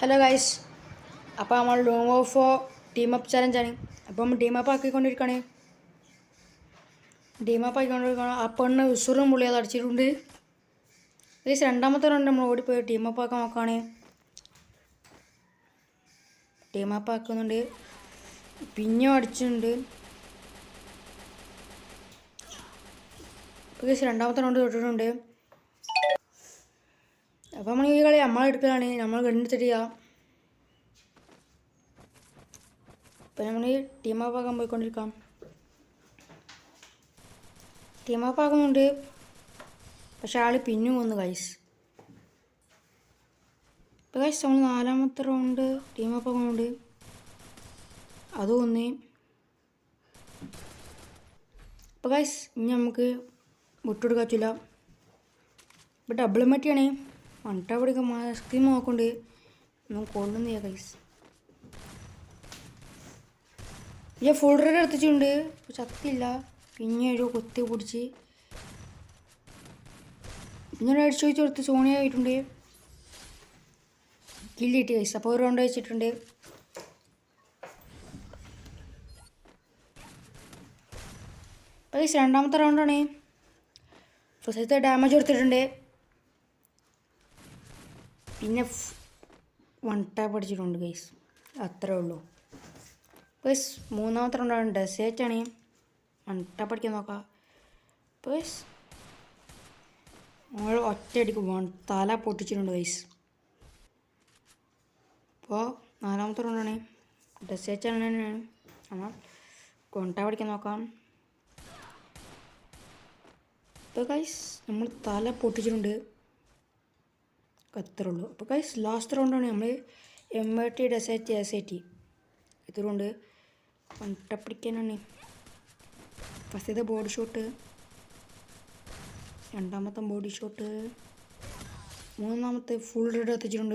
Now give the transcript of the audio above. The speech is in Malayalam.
ഹലോ ഗൈസ്, അപ്പോൾ നമ്മൾ ലോങ് ഓഫ് ടീം അപ്പ് ചലഞ്ചാണ്. അപ്പോൾ നമ്മൾ ടീം അപ്പ് ആക്കിക്കൊണ്ടിരിക്കുകയാണ്. ആ പെണ്ണ് ഉസുറും പുള്ളി അത് അടിച്ചിട്ടുണ്ട്. ഗൈസ്, രണ്ടാമത്തെ റൗണ്ട് നമ്മൾ ഓടിപ്പോയി ടീം അപ്പ് ആക്കാൻ നോക്കുകയാണ്. ടീം അപ്പ് ആക്കുന്നുണ്ട്, പിന്നെയും അടിച്ചിട്ടുണ്ട്. ഗൈസ്, രണ്ടാമത്തെ റൗണ്ട് തൊട്ടിട്ടുണ്ട്. അപ്പോൾ നമ്മൾ ഈ കളി നമ്മളെടുക്കുകയാണ്, നമ്മൾ കണ്ടെത്തിരിക്കുക. അപ്പോൾ നമ്മൾ ഈ ടീം അപ്പ് ആക്കാൻ പോയിക്കൊണ്ടിരിക്കാം. ടീം അപ്പ് ആക്കുന്നുണ്ട്, പക്ഷെ ആൾ പിന്നും കൊന്നു ഗൈസ്. ഇപ്പോൾ ഗൈസ്, നമ്മൾ നാലാമത്തെ റൗണ്ട് ടീം അപ്പ് ആക്കുന്നുണ്ട്, അത് കൊന്ന്. അപ്പോൾ ഗൈസ്, ഇനി നമുക്ക് വിട്ടുകൊടുക്കാൻ പറ്റില്ല. ഇപ്പോൾ ഡബിൾ മറ്റിയാണ്, വൺട്ട പിടിക്കാൻ സ്ക്രീം നോക്കുന്നുണ്ട്, ഒന്നും കൊള്ളുന്നില്ല ഗൈസ്. ഞാൻ ഫുൾ റെഡ് എടുത്തിട്ടുണ്ട്, ചത്തില്ല. പിന്നെ ഒരു കൊത്തി പിടിച്ച് പിന്നെ അടിച്ചു വെച്ച് കൊടുത്ത് സോണിയ ആയിട്ടുണ്ട്. കില്ലിട്ട് ഗൈസ്. അപ്പോൾ ഒരു റൗണ്ട് വെച്ചിട്ടുണ്ട്. അപ്പോൾ ഗൈസ്, രണ്ടാമത്തെ റൗണ്ടാണ്. ഫസ്റ്റത്തെ ഡാമേജ് കൊടുത്തിട്ടുണ്ട്, പിന്നെ വൺ ടാപ്പ് അടിച്ചിട്ടുണ്ട് ഗൈസ്. അത്രേ ഉള്ളൂ ഗൈസ്. മൂന്നാമത്തെ റൗണ്ടാണ്, ഡെസേർട്ടാണ്. വൺ ടാപ്പ് അടിക്കാൻ നോക്കാം. ഗൈസ്, നമ്മൾ ഒറ്റയടിക്ക് തല പൊട്ടിച്ചിട്ടുണ്ട് ഗൈസ്. അപ്പോൾ നാലാമത്തെ റൗണ്ടാണ്, ഡെസേർട്ടാണ്. നമ്മൾ വൺ ടാപ്പ് അടിക്കാൻ നോക്കാം. അപ്പോൾ ഗൈസ്, നമ്മൾ തല പൊട്ടിച്ചിട്ടുണ്ട്. അത്രേ ഉള്ളൂ. അപ്പോൾ ഗൈസ്, ലാസ്റ്റ് റൗണ്ടാണ്. നമ്മൾ M80 ഡെസേർട്ട് SAT ഇതുകൊണ്ട് വണ്ടപ്പിടിക്കാനാണ്. ഫസ്റ്റത്തെ ബോഡി ഷോട്ട്, രണ്ടാമത്തെ ബോഡി ഷോട്ട്, മൂന്നാമത്തെ ഫുൾ റെഡ് എത്തിച്ചിട്ടുണ്ട്.